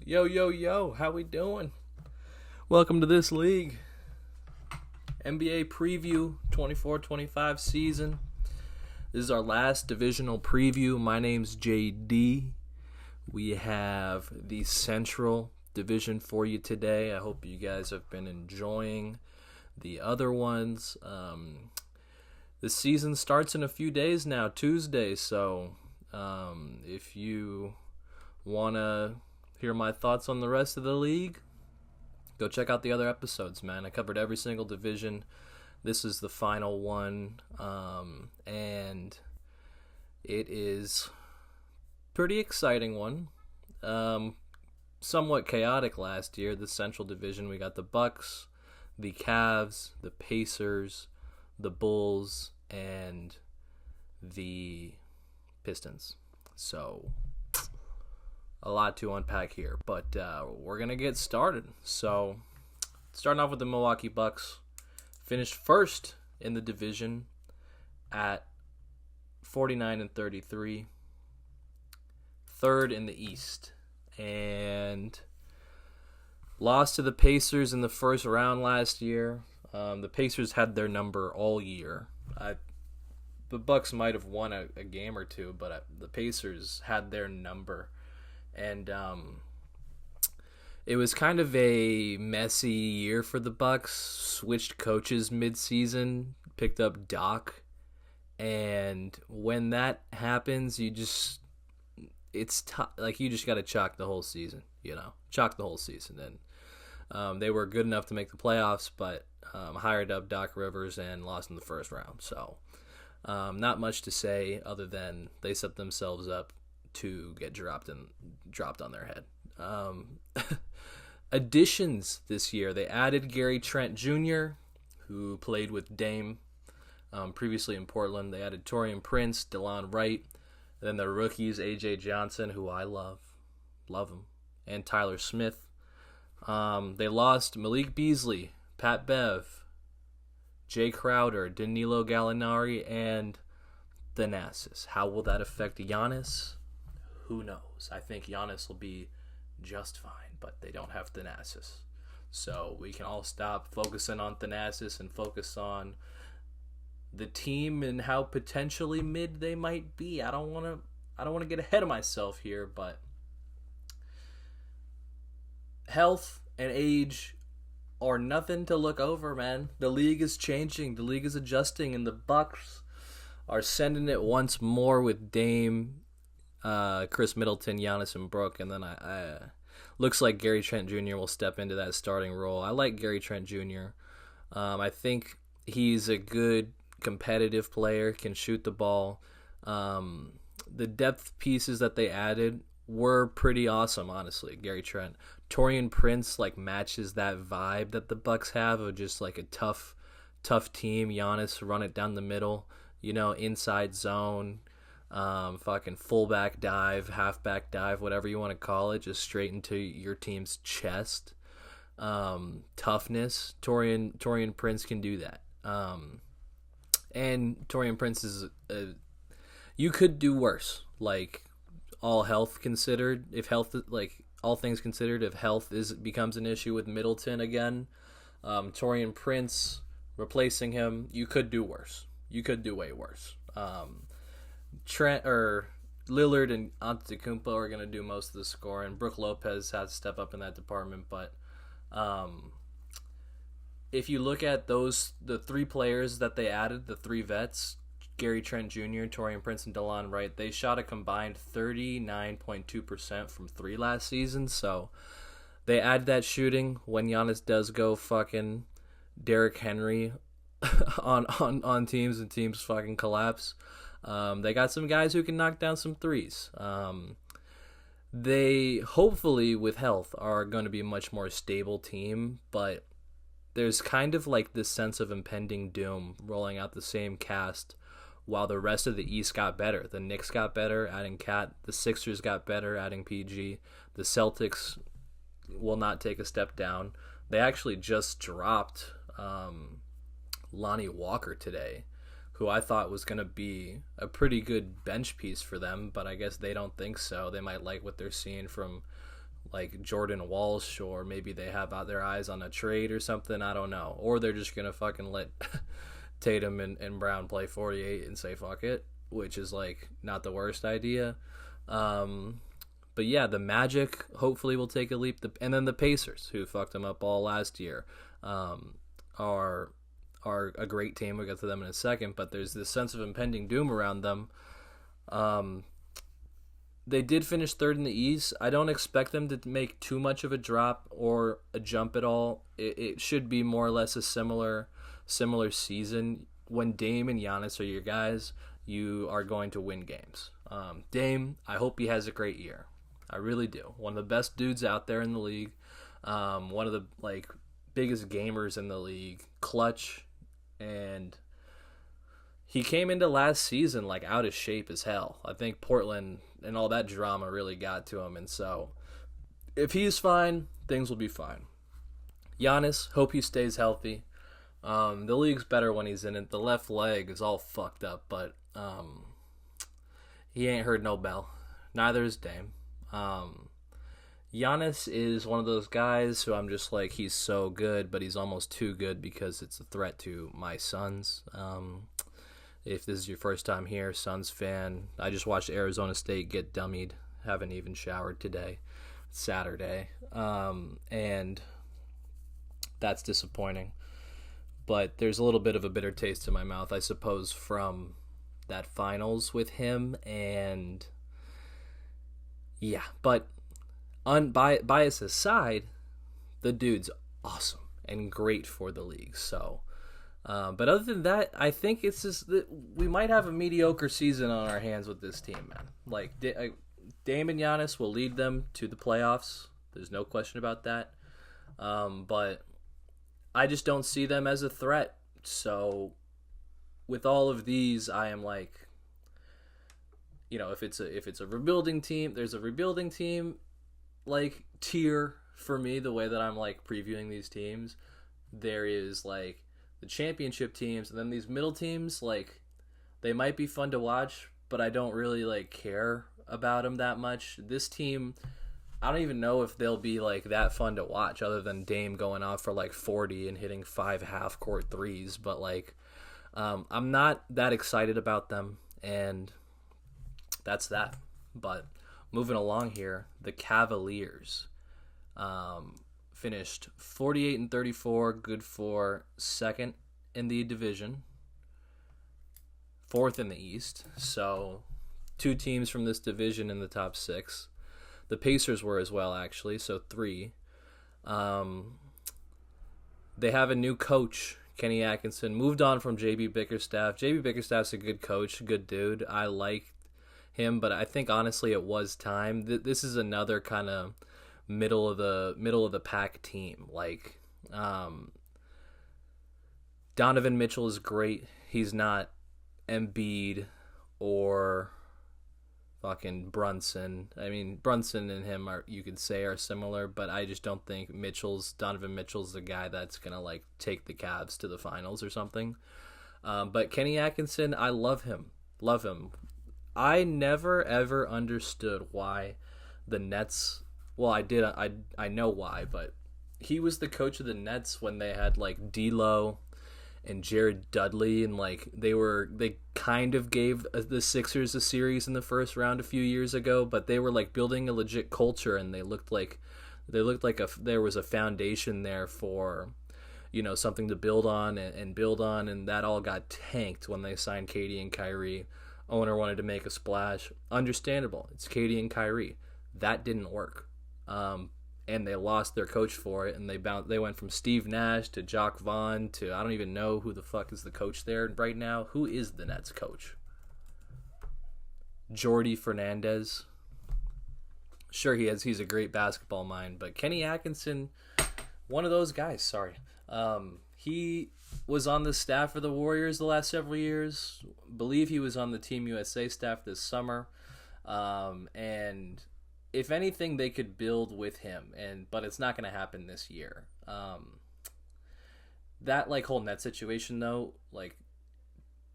Yo, yo, yo, how we doing? Welcome to this league. NBA preview 24-25 season. This is our last divisional preview. My name's JD. We have the Central Division for you today. I hope you guys have been enjoying the other ones. The season starts in a few days now, Tuesday, so if you want to hear my thoughts on the rest of the league, go check out the other episodes, man. I covered every single division. This is the final one, and it is pretty exciting one. Somewhat chaotic last year. The Central Division, we got the Bucks, the Cavs, the Pacers, the Bulls, and the Pistons. So a lot to unpack here, but we're going to get started. So, starting off with the Milwaukee Bucks, finished first in the division at 49-33, third in the East, and lost to the Pacers in the first round last year. The Pacers had their number all year. The Bucks might have won a game or two, but the Pacers had their number. And it was kind of a messy year for the Bucks. Switched coaches mid-season, picked up Doc, and when that happens, you just got to chalk the whole season. Chalk the whole season. And they were good enough to make the playoffs, but hired up Doc Rivers and lost in the first round. So not much to say other than they set themselves up to get dropped on their head. Additions this year, they added Gary Trent Jr., who played with Dame previously in Portland. They added Taurean Prince, DeLon Wright, and then their rookies, A.J. Johnson, who I love him, and Tyler Smith. They lost Malik Beasley, Pat Bev, Jay Crowder, Danilo Gallinari, and Thanasis. How will that affect Giannis? Who knows? I think Giannis will be just fine, but they don't have Thanasis. So we can all stop focusing on Thanasis and focus on the team and how potentially mid they might be. I don't want to get ahead of myself here, but health and age are nothing to look over, man. The league is changing. The league is adjusting, and the Bucks are sending it once more with Dame, Chris Middleton, Giannis, and Brook, and then I looks like Gary Trent Jr. will step into that starting role. I like Gary Trent Jr. I think he's a good competitive player, can shoot the ball. The depth pieces that they added were pretty awesome, honestly. Gary Trent, Taurean Prince matches that vibe that the Bucks have of just a tough team. Giannis run it down the middle, inside zone. Fucking fullback dive, halfback dive, whatever you want to call it, just straight into your team's chest. Toughness. Taurean Prince can do that. And Taurean Prince is you could do worse. All health considered, if all things considered, if health becomes an issue with Middleton again, Taurean Prince replacing him, you could do worse. You could do way worse. Trent or Lillard and Antetokounmpo are going to do most of the scoring. Brook Lopez has to step up in that department, but if you look at the three players that they added, the three vets, Gary Trent Jr., Taurean Prince, and DeLon Wright, they shot a combined 39.2% from three last season, so they add that shooting when Giannis does go fucking Derrick Henry on teams and teams fucking collapse. They got some guys who can knock down some threes. They, hopefully, with health, are going to be a much more stable team, but there's kind of this sense of impending doom rolling out the same cast while the rest of the East got better. The Knicks got better, adding Cat. The Sixers got better, adding PG. The Celtics will not take a step down. They actually just dropped Lonnie Walker today, who I thought was going to be a pretty good bench piece for them, but I guess they don't think so. They might like what they're seeing from like Jordan Walsh, or maybe they have out their eyes on a trade or something. I don't know. Or they're just going to fucking let Tatum and Brown play 48 and say fuck it, which is like not the worst idea. But yeah, the Magic hopefully will take a leap. And then the Pacers, who fucked them up all last year, are a great team. We'll get to them in a second, but there's this sense of impending doom around them. They did finish third in the East. I don't expect them to make too much of a drop or a jump at all. It should be more or less a similar season. When Dame and Giannis are your guys, you are going to win games. Dame, I hope he has a great year. I really do. One of the best dudes out there in the league. One of the biggest gamers in the league. Clutch. And he came into last season out of shape as hell. I think Portland and all that drama really got to him. And so if he's fine, things will be fine. Giannis, hope he stays healthy. The league's better when he's in it. The left leg is all fucked up, but he ain't heard no bell. Neither is Dame. Giannis is one of those guys who I'm just he's so good, but he's almost too good because it's a threat to my Suns. If this is your first time here, Suns fan, I just watched Arizona State get dummied. Haven't even showered today. It's Saturday. And that's disappointing. But there's a little bit of a bitter taste in my mouth, I suppose, from that finals with him. And yeah, but bias aside, the dude's awesome and great for the league. So, but other than that, I think it's just that we might have a mediocre season on our hands with this team, man. Dame and Giannis will lead them to the playoffs. There's no question about that. But I just don't see them as a threat. So with all of these, I am if it's a rebuilding team, there's a rebuilding team tier for me, the way that I'm previewing these teams. There is the championship teams, and then these middle teams, they might be fun to watch, but I don't really care about them that much. This team, I don't even know if they'll be that fun to watch, other than Dame going off for 40 and hitting 5 half-court threes. But I'm not that excited about them, and that's that. But moving along here, the Cavaliers finished 48-34, good for second in the division, fourth in the East. So 2 teams from this division in the top 6. The Pacers were as well, actually, so 3. They have a new coach, Kenny Atkinson, moved on from J.B. Bickerstaff. J.B. Bickerstaff's a good coach, good dude. I like him, but I think honestly it was time. This is another kind of middle of the pack team. Donovan Mitchell is great. He's not Embiid or fucking Brunson. I mean, Brunson and him you could say are similar, but I just don't think Donovan Mitchell's the guy that's gonna take the Cavs to the finals or something. But Kenny Atkinson, I love him. I never ever understood why the Nets. Well, I did. I know why, but he was the coach of the Nets when they had D'Lo and Jared Dudley, and they kind of gave the Sixers a series in the first round a few years ago, but they were building a legit culture, and they looked like there was a foundation there for something to build on and build on, and that all got tanked when they signed Katie and Kyrie. Owner wanted to make a splash. Understandable. It's Katie and Kyrie. That didn't work. And they lost their coach for it, and they went from Steve Nash to Jacques Vaughn to I don't even know who the fuck is the coach there right now. Who is the Nets coach? Jordy Fernandez. Sure, he's a great basketball mind, but Kenny Atkinson, one of those guys. Sorry, he was on the staff for the Warriors the last several years. Believe he was on the Team USA staff this summer, and if anything, they could build with him, but it's not going to happen this year. That whole net situation though,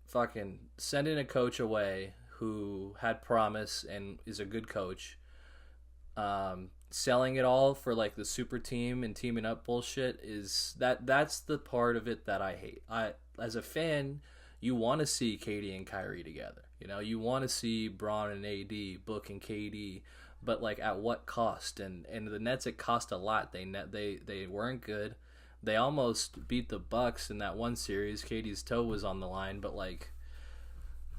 fucking sending a coach away who had promise and is a good coach, selling it all for like the super team and teaming up bullshit that's the part of it that I hate. I as a fan, you want to see KD and Kyrie together. You know, you want to see Braun and AD, Book and KD, but like at what cost? And the Nets, it cost a lot. They weren't good. They almost beat the Bucks in that one series. KD's toe was on the line, but like,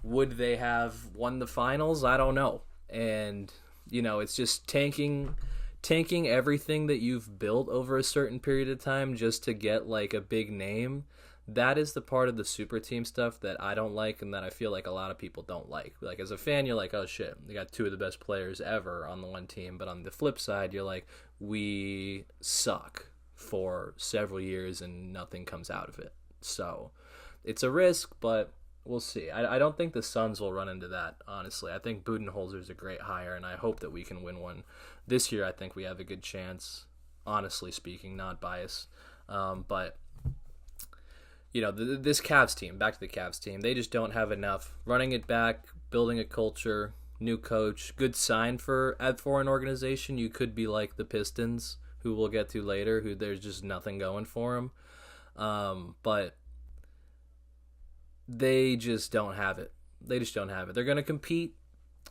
would they have won the finals? I don't know. And you know, it's just tanking everything that you've built over a certain period of time just to get like a big name. That is the part of the super team stuff that I don't like, and that I feel like a lot of people don't like. Like, as a fan, you're like, oh shit, they got two of the best players ever on the one team. But on the flip side, you're like, we suck for several years and nothing comes out of it. So it's a risk, but we'll see. I don't think the Suns will run into that, honestly. I think Budenholzer is a great hire, and I hope that we can win one this year. I think we have a good chance, honestly speaking, not biased. But you know, this Cavs team, back to the Cavs team, they just don't have enough. Running it back, building a culture, new coach, good sign for an organization. You could be like the Pistons, who we'll get to later, who there's just nothing going for them. But they just don't have it. They're going to compete.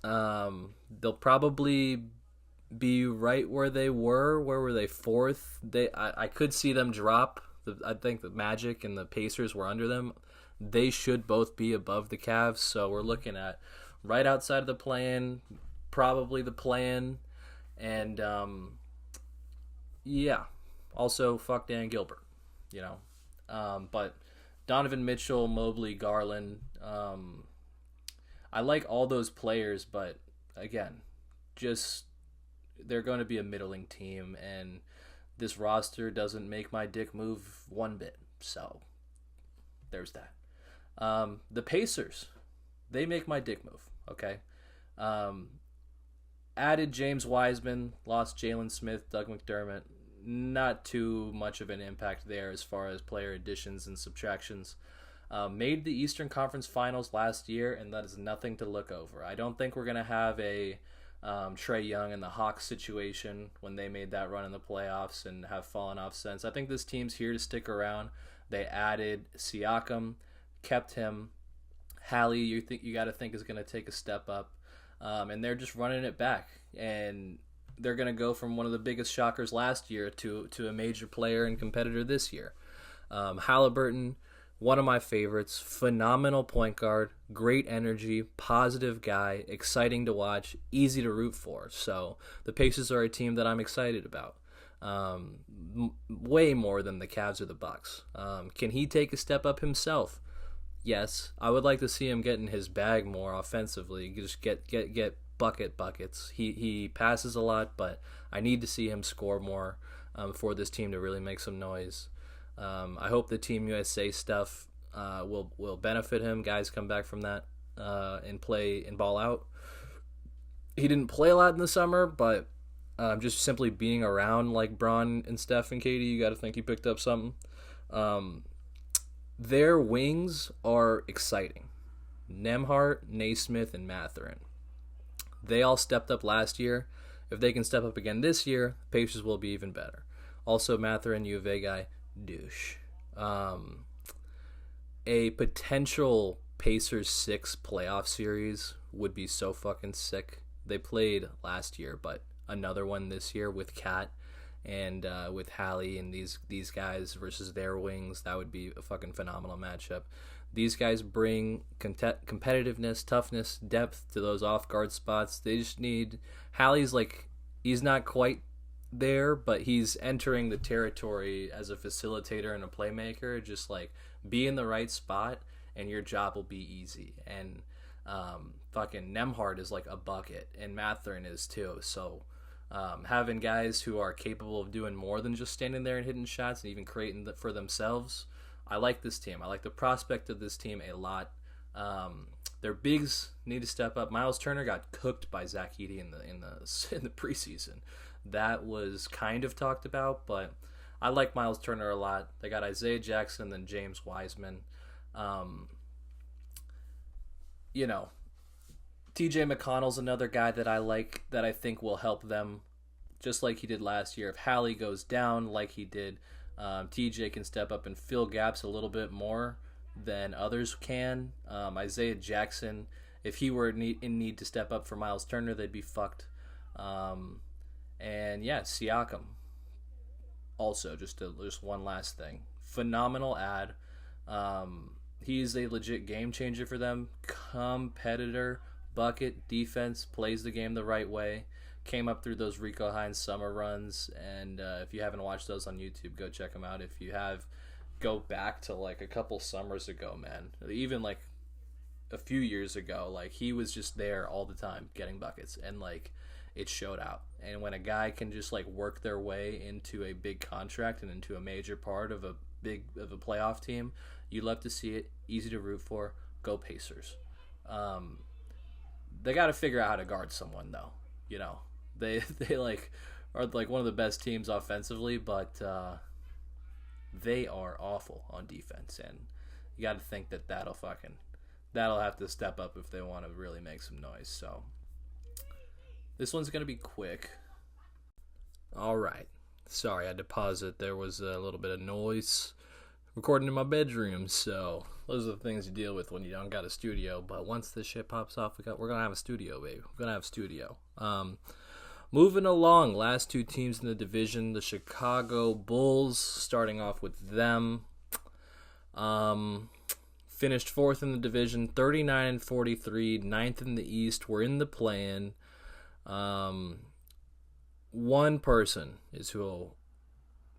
They'll probably be right where they were. Where were they? Fourth. I could see them drop. I think the Magic and the Pacers were under them. They should both be above the Cavs. So we're looking at right outside of the play-in, probably the play-in. And, yeah. Also, fuck Dan Gilbert, you know. But Donovan Mitchell, Mobley, Garland. I like all those players, but again, just they're going to be a middling team, and this roster doesn't make my dick move one bit. So there's that. The Pacers, they make my dick move. Okay. Added James Wiseman, lost Jalen Smith, Doug McDermott. Not too much of an impact there as far as player additions and subtractions. Made the Eastern Conference Finals last year, and that is nothing to look over. I don't think we're going to have a Trae Young and the Hawks situation when they made that run in the playoffs and have fallen off since. I think this team's here to stick around. They added Siakam, kept him. Hallie, you got to think is going to take a step up, and they're just running it back. And they're going to go from one of the biggest shockers last year to a major player and competitor this year. Halliburton, one of my favorites, phenomenal point guard, great energy, positive guy, exciting to watch, easy to root for. So the Pacers are a team that I'm excited about, way more than the Cavs or the Bucks. Can he take a step up himself? Yes. I would like to see him get in his bag more offensively, just get buckets. He passes a lot, but I need to see him score more for this team to really make some noise. I hope the Team USA stuff will benefit him. Guys come back from that and play and ball out. He didn't play a lot in the summer, but just simply being around like Braun and Steph and KD, you got to think he picked up something. Their wings are exciting. Nembhard, Naismith, and Mathurin. They all stepped up last year. If they can step up again this year, Pacers will be even better. Also, Mathurin, U of A guy, douche. A potential Pacers 6 playoff series would be so fucking sick. They played last year, but another one this year with Kat and with Hallie and these guys versus their wings. That would be a fucking phenomenal matchup. These guys bring competitiveness, toughness, depth to those off-guard spots. They just need... Hallie's like, he's not quite there, but he's entering the territory as a facilitator and a playmaker. Just like, be in the right spot, and your job will be easy. And fucking Nembhard is like a bucket, and Mathurin is too. So having guys who are capable of doing more than just standing there and hitting shots and even creating for themselves... I like this team. I like the prospect of this team a lot. Their bigs need to step up. Miles Turner got cooked by Zach Edey in the preseason. That was kind of talked about, but I like Miles Turner a lot. They got Isaiah Jackson and then James Wiseman. You know, TJ McConnell's another guy that I like, that I think will help them just like he did last year. If Hallie goes down like he did, TJ can step up and fill gaps a little bit more than others can. Isaiah Jackson, if he were in need to step up for Miles Turner, they'd be fucked. And yeah, Siakam. Also, just one last thing. Phenomenal ad. He's a legit game changer for them. Competitor, bucket, defense, plays the game the right way. Came up through those Rico Hines summer runs, and if you haven't watched those on YouTube, go check them out. If you have, go back to like a couple summers ago, man. Even like a few years ago, like he was just there all the time getting buckets, and like it showed out. And when a guy can just like work their way into a big contract and into a major part of a playoff team, you love to see it. Easy to root for. Go Pacers. They got to figure out how to guard someone though. You know, they like are like one of the best teams offensively, but they are awful on defense, and you got to think that that'll have to step up if they want to really make some noise. So this one's gonna be quick. All right. Sorry, I had to pause it. There was a little bit of noise recording in my bedroom, so those are the things you deal with when you don't got a studio. But once this shit pops off, we're gonna have a studio, baby. We're gonna have a studio. Moving along, last two teams in the division, the Chicago Bulls, starting off with them. Finished fourth in the division, 39-43, ninth in the East. We're in the play-in. One person is who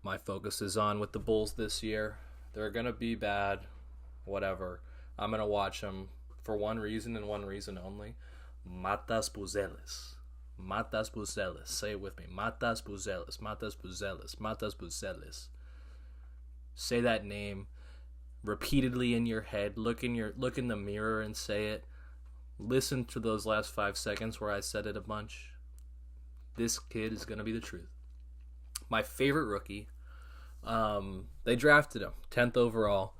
my focus is on with the Bulls this year. They're going to be bad, whatever. I'm going to watch them for one reason and one reason only. Matas BUZELIS. Matas BUZELIS. Say it with me. Matas BUZELIS. Matas BUZELIS. Matas BUZELIS. Say that name repeatedly in your head. Look in the mirror and say it. Listen to those last 5 seconds where I said it a bunch. This kid is going to be the truth. My favorite rookie. They drafted him 10th overall,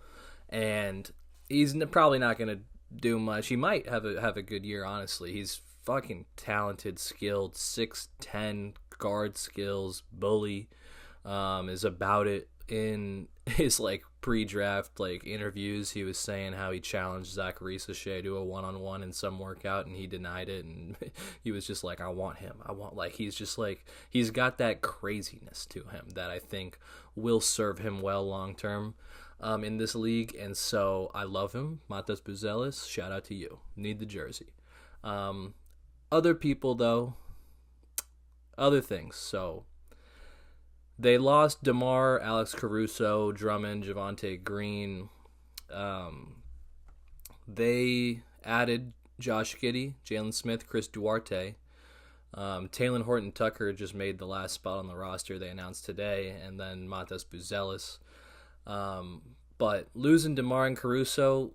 and he's probably not going to do much. He might have a good year, honestly. He's fucking talented, skilled, 6'10", guard skills, bully, is about it. In his like pre-draft like interviews, he was saying how he challenged Zach Reese-Shea to a one-on-one in some workout, and he denied it, and he was just like, I want him. He's just like, he's got that craziness to him that I think will serve him well long-term in this league, and so I love him. Matas BUZELIS, shout out to you. Need the jersey. Other people, though, other things, so they lost DeMar, Alex Caruso, Drummond, Javonte Green. They added Josh Giddey, Jalen Smith, Chris Duarte. Taylor Horton-Tucker just made the last spot on the roster they announced today, and then Matas BUZELIS. But losing DeMar and Caruso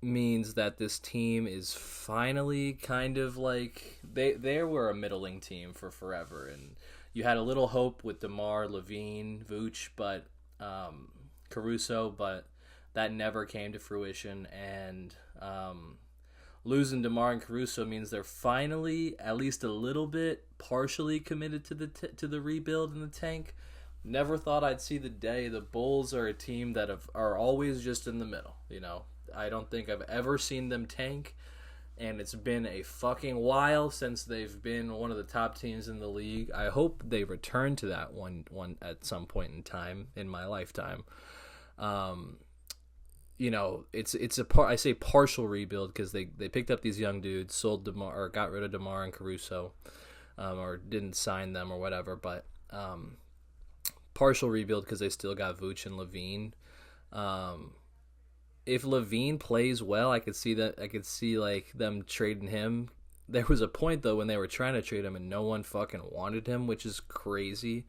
means that this team is finally kind of like they were a middling team for forever, and you had a little hope with DeMar, Levine, Vooch, but Caruso, but that never came to fruition. And losing DeMar and Caruso means they're finally, at least a little bit, partially committed to the rebuild in the tank. Never thought I'd see the day. The Bulls are a team that are always just in the middle. You know, I don't think I've ever seen them tank. And it's been a fucking while since they've been one of the top teams in the league. I hope they return to that one at some point in time in my lifetime. You know, I say partial rebuild because they picked up these young dudes, sold DeMar or got rid of DeMar and Caruso, or didn't sign them or whatever. But partial rebuild because they still got Vooch and Levine. If Levine plays well, I could see like them trading him. There was a point though when they were trying to trade him and no one fucking wanted him, which is crazy.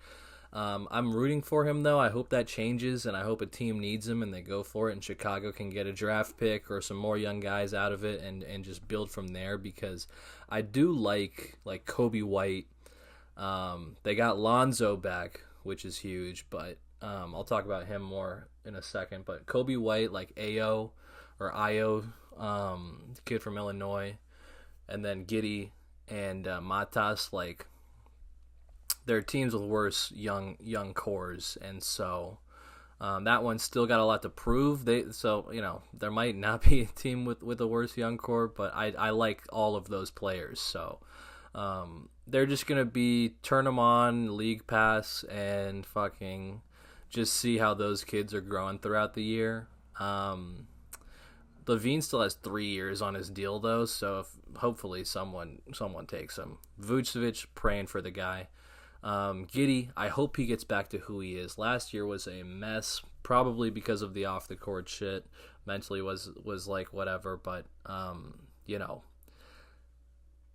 I'm rooting for him though. I hope that changes, and I hope a team needs him and they go for it, and Chicago can get a draft pick or some more young guys out of it and just build from there, because I do like Kobe White. They got Lonzo back, which is huge, but I'll talk about him more in a second. But Kobe White, like Io, the kid from Illinois, and then Giddey and Matas, like there are teams with worse young cores, and so that one's still got a lot to prove. There might not be a team with a worse young core, but I like all of those players. So they're just gonna be turn them on League Pass and fucking just see how those kids are growing throughout the year. Levine still has 3 years on his deal though, so hopefully someone takes him. Vucevic, praying for the guy. Giddey, I hope he gets back to who he is. Last year was a mess, probably because of the off the court shit. Mentally was like whatever, but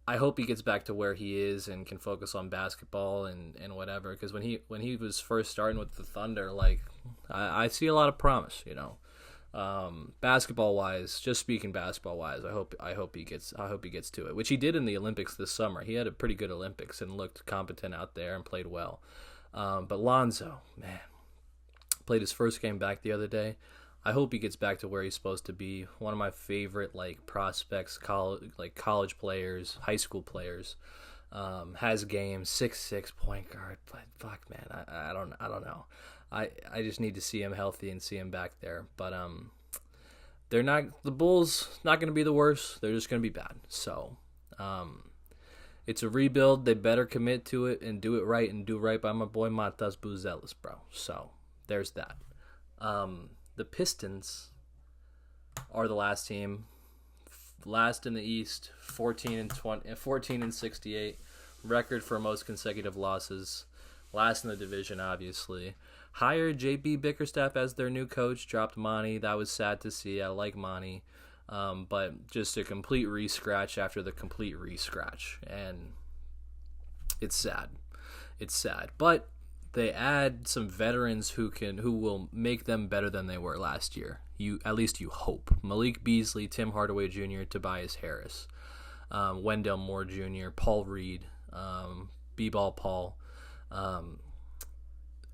I hope he gets back to where he is and can focus on basketball and whatever. Because when he was first starting with the Thunder, like I see a lot of promise, basketball wise. Just speaking basketball wise, I hope he gets to it, which he did in the Olympics this summer. He had a pretty good Olympics and looked competent out there and played well. But Lonzo, man, played his first game back the other day. I hope he gets back to where he's supposed to be. One of my favorite prospects, college players, high school players. Has games, 6'6" point guard, but fuck, man, I don't know. I just need to see him healthy and see him back there. But the Bulls not going to be the worst. They're just going to be bad. So it's a rebuild. They better commit to it and do it right and do right by my boy Matas BUZELIS, bro. So there's that. The Pistons are the last team, last in the East, 14-68, record for most consecutive losses, last in the division, obviously. Hired J.B. Bickerstaff as their new coach, dropped Monty. That was sad to see. I like Monty, but just a complete re-scratch after the complete re-scratch, and it's sad. It's sad, but they add some veterans who will make them better than they were last year. At least you hope. Malik Beasley, Tim Hardaway Jr., Tobias Harris, Wendell Moore Jr., Paul Reed, B-Ball Paul.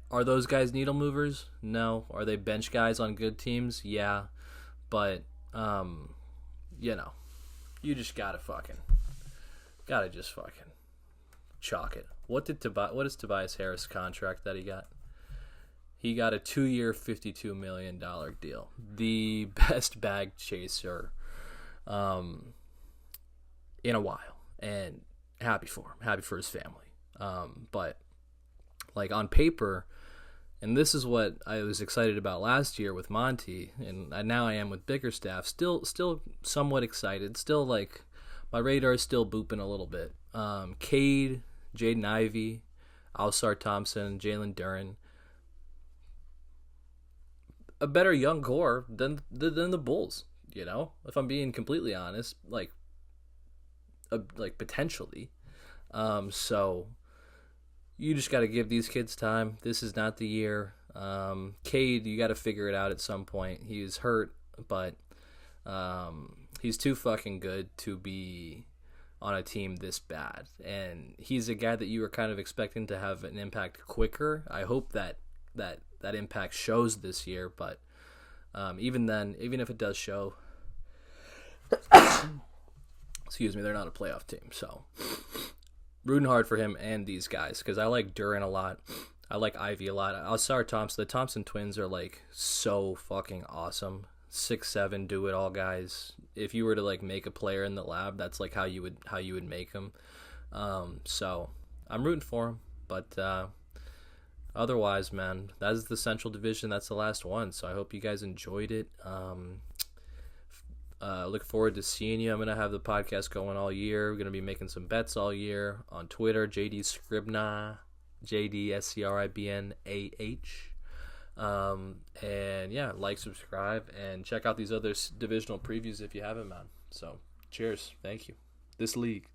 Are those guys needle movers? No. Are they bench guys on good teams? Yeah. But you just gotta just fucking chalk it. What is Tobias Harris' contract that he got? He got a 2-year, $52 million deal. The best bag chaser in a while. And happy for him. Happy for his family. But on paper, and this is what I was excited about last year with Monty, and now I am with Bickerstaff. Still somewhat excited. Still my radar is still booping a little bit. Cade, Jaden Ivey, Alsar Thompson, Jalen Duren. A better young core than the Bulls, if I'm being completely honest, potentially. So you just got to give these kids time. This is not the year. Cade, you got to figure it out at some point. He's hurt, but he's too fucking good to be on a team this bad. And he's a guy that you were kind of expecting to have an impact quicker. I hope that impact shows this year, but even if it does show, excuse me, they're not a playoff team. So rooting hard for him and these guys, because I like Duren a lot. I like Ivy a lot. Alsar Thompson, the Thompson twins are so fucking awesome. 6'7", do it all guys. If you were to make a player in the lab, that's how you would make them. So I'm rooting for him, but otherwise, man, that is the Central Division. That's the last one. So I hope you guys enjoyed it. Look forward to seeing you. I'm gonna have the podcast going all year. We're gonna be making some bets all year on Twitter. JD Scribna, JDSCRIBNAH. And yeah, subscribe, and check out these other divisional previews if you haven't, man. So cheers. Thank you. This league.